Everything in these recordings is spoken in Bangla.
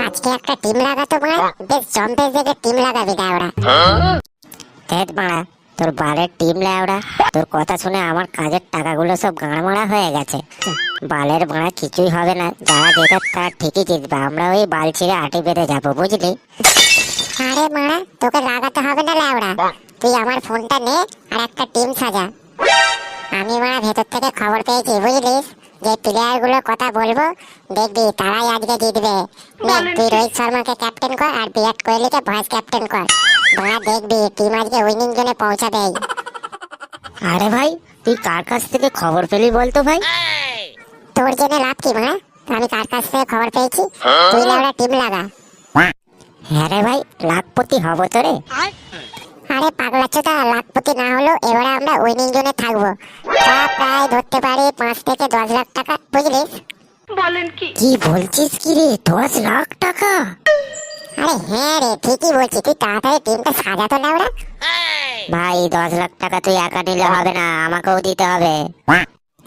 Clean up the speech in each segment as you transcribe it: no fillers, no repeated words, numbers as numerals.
আজকে একটা টিম লাগাতো মারা, বেশ জম্পের জায়গায় টিম লাগাবি না ওরা। তেত মারা, তোর বালের টিম লেওড়া, তোর কথা শুনে আমার কাজের টাকাগুলো সব গাঁড়মারা হয়ে গেছে। বালের মারা কিছুই হবে না, যারা যেটা তার ঠিকই জিতবে, আমরা ওই বাল ছিঁড়ে আটি বেঁধে যাবো, বুঝলি? আরে মারা, তোকে লাগাতে হবে না লেওড়া, তুই আমার ফোনটা নে আর একটা টিম সাজা। আমি মারা ভেতর থেকে খবর পেয়েছি বুঝলিস, যে প্লেয়ার গুলোর কথা বলবো দেখবি তারাই আজকে জিতবে। নে, তুই রোহিত শর্মাকে ক্যাপ্টেন কর আর বিরাট কোহলিকে ভাইস ক্যাপ্টেন কর। মারা দেখবি টিম আজকে উইনিং জোনে পৌঁছাবে। আরে ভাই, তুই কার কাছ থেকে খবর পেলি বলতো ভাই? তোর জেনে লাভ কি মারা, আমি কার কাছ থেকে খবর পেয়েছি? তুই লেওড়া টিম লাগা। হ্যাঁ রে ভাই, লাখপতি হবো তো রে। আরে পাগলা চোদা, লাখপতি না হলেও এবারে আমরা উইনিং জোনে থাকবো। তা প্রায় ধরতে পারি 5 থেকে 10 লাখ টাকা, বুঝলিস? কি বলছিস কি রে, 10 লাখ টাকা? আরে হ্যাঁ রে, ঠিকই বলছি, তুই তাড়াতাড়ি টিমটা সাজা তো লেওড়া। ভাই 10 লাখ টাকা তুই একা নিলে হবে না, আমাকেও দিতে হবে।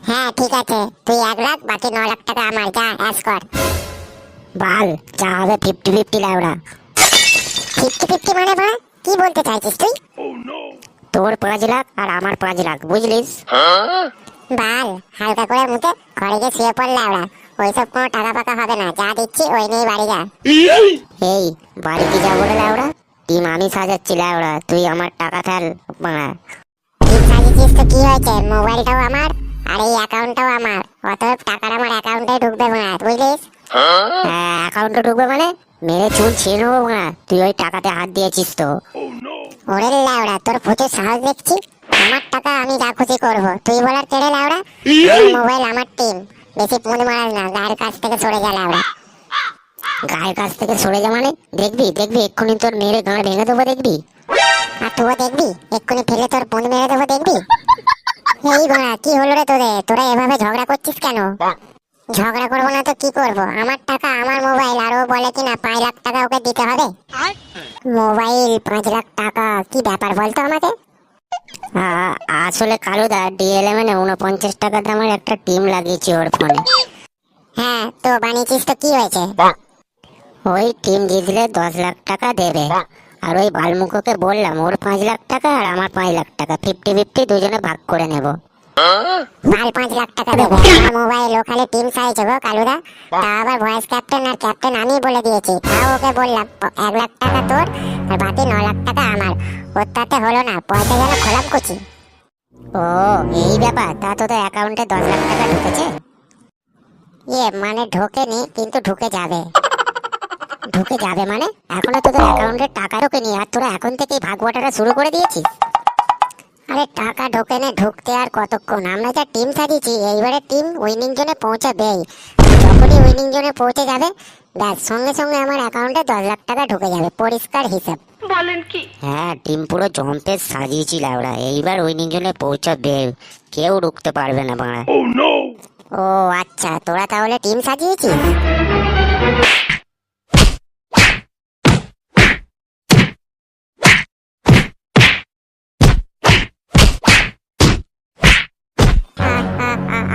হ্যাঁ ঠিক আছে, তুই 1 লাখ, বাকি 9 লাখ টাকা আমার, যা অ্যাশ কর। বাল, যা হবে 50-50 লেওড়া। 50-50 মানে মারা, কি বলতে চাইছিস তুই? তোর 5 লাখ আর আমার 5 লাখ, বুঝলিস? বাল, হালকা করে মুখে ঘরে গিয়ে শুয়ে পড় লেওড়া, ওইসব কোনো টাকা পাকা হবে না, যা দিচ্ছি ওই নিয়ে বাড়ি যা। এই বাড়িতে যাবো রে লেওড়া, টিম আমি সাজাচ্ছি লেওড়া, তুই আমার টাকা ফেল মারা। টিম সাজিয়েছিস তো কি হয়েছে, মোবাইলটাও আমার আর এই অ্যাকাউন্টটাও আমার, অতএব টাকার আমার অ্যাকাউন্টে ঢুকবে মারা, বুঝলিস? হ্যাঁ, অ্যাকাউন্টে ঢুকবে মানে মেরে চুল ছিঁড়ে নেবো মারা, তুই ওই টাকাতে হাত দিয়েছিস তো। ওরে লেওড়া, তোর প্রচুর সাহস দেখছি, আমার টাকা আমি যা খুশি করবো, তুই বলার কেড়ে লেওড়া? আমার মোবাইল আমার টিম, বেশি ফোন মারাস না, গায়ের কাছ থেকে সরে যা লেওড়া। গায়ের কাছ থেকে সরে যা মানে? দেখবি দেখবি এক্ষুনি তোর মেরে গাঁড় ভেঙে দেবো, দেখবি? আর তুইও দেখবি, এক্ষুনি ফেলে তোর ফোন মেরে দেবো, দেখবি? এই গোড়া, কি হলো রে তোদের, তোরা এভাবে ঝগড়া করছিস কেন? ঝগড়া করবো না তো কি করবো, আমার টাকা আমার মোবাইল, আর ও বলে কিনা 5 লাখ টাকা ওকে দিতে হবে। মোবাইল 5 লাখ টাকা, কি ব্যাপার বলতো আমাকে? আসলে কালুদা DL11 49 টাকা দামের একটা টিম লাগিয়েছি ওর ফোনে। হ্যাঁ, তো বানিয়েছিস তো কি হয়েছে? ওই টিম জিতলে 10 লাখ টাকা দেবে, আর ওই বালমুখোকে বললাম ওর 5 লাখ টাকা আর আমার 5 লাখ টাকা 50-50 দুজনে ভাগ করে নেব। মাল 5 লাখ টাকা দেবে, আমার মোবাইল ও খালি টিম সাইজে গো কালুদা, তা আবার ভয়েস ক্যাপ্টেন আর ক্যাপ্টেন আমি বলে দিয়েছি, তাও ওকে বললাম 1 লাখ টাকা তোর আর বাকি 9 লাখ টাকা আমার, ওর তাতে হলো না, পয়সা যেন খোলাম কুচি। ও এই ব্যাপার, তা তোদের অ্যাকাউন্টে 10 লাখ টাকা ঢুকেছে? মানে ঢোকেনি, কিন্তু ঢুকে যাবে। ঢুকে যাবে মানে? এখনো তোদের অ্যাকাউন্টে টাকা ঢোকেনি আর তোরা এখন থেকেই ভাগ বাটোয়ারা শুরু করে দিয়েছিস? আরে টাকা ঢোকে না, ঢুকতে আর কতক্ষণ, আমরা যা টিম সাজিয়েছি এইবারে টিম উইনিং জোনে পৌঁছাবেই, যখনই উইনিং জোনে পৌঁছে যাবে ব্যাস সঙ্গে সঙ্গে আমার অ্যাকাউন্টে 10 লাখ টাকা ঢুকে যাবে, পরিষ্কার হিসাব। হ্যাঁ, টিম পুরো জম্পে সাজিয়েছি লাউড়া, এইবার উইনিং জোনে পৌঁছাবে, কেউ ঢুকতে পারবে না বাড়া। ও আচ্ছা, তোরা তাহলে টিম সাজিয়েছিস?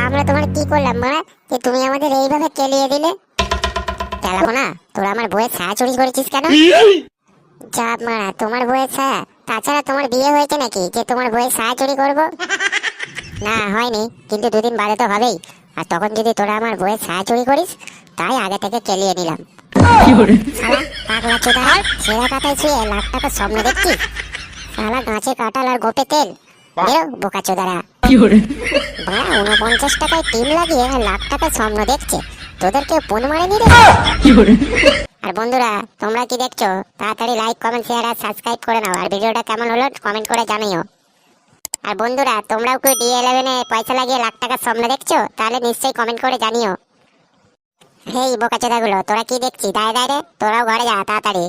আমরা তোমার কি করলাম মারা, যে তুমি আমাদের এইভাবে কেলিয়ে দিলে? চালাবো না, তোরা আমার বইয়ের ছায়া চুরি করেছিস কেন? যা মারা, তোমার বইয়ের ছায়া? তাছাড়া তোমার বিয়ে হয়েছে নাকি যে তোমার বইয়ের ছায়া চুরি করবো? না হয়নি, কিন্তু 2 দিন বাদে তো হবেই, আর তখন যদি তোরা আমার বইয়ের ছায়া চুরি করিস তাই আগে থেকে কেলিয়ে নিলাম। শালা পাগলা চোদা, ছেঁড়া কাটায় শুয়ে লাখ টাকা স্বপ্ন দেখছিস? শালা গাছে কাঁঠাল আর গোপে তেল, বেরো বোকা চোদারা। 49 টাকায় টিম লাগিয়ে লাখ টাকা স্বপ্ন দেখছে, তোদের কেউ ফোন মারেনি রে? আর বন্ধুরা, তোমরা কি দেখছো? তাড়াতাড়ি লাইক কমেন্ট শেয়ার আর সাবস্ক্রাইব করে নাও, আর ভিডিওটা কেমন হলো কমেন্ট করে জানিও। আর বন্ধুরা, তোমরাও কি DL11 পয়সা লাগিয়ে লাখ টাকার স্বপ্ন দেখছো? তাহলে নিশ্চয়ই কমেন্ট করে জানিও। এই বোকাচোদাগুলো, তোরা কি দেখছিস? দাঁড়ে দাঁড়ে, তোরাও ঘরে যা তাড়াতাড়ি।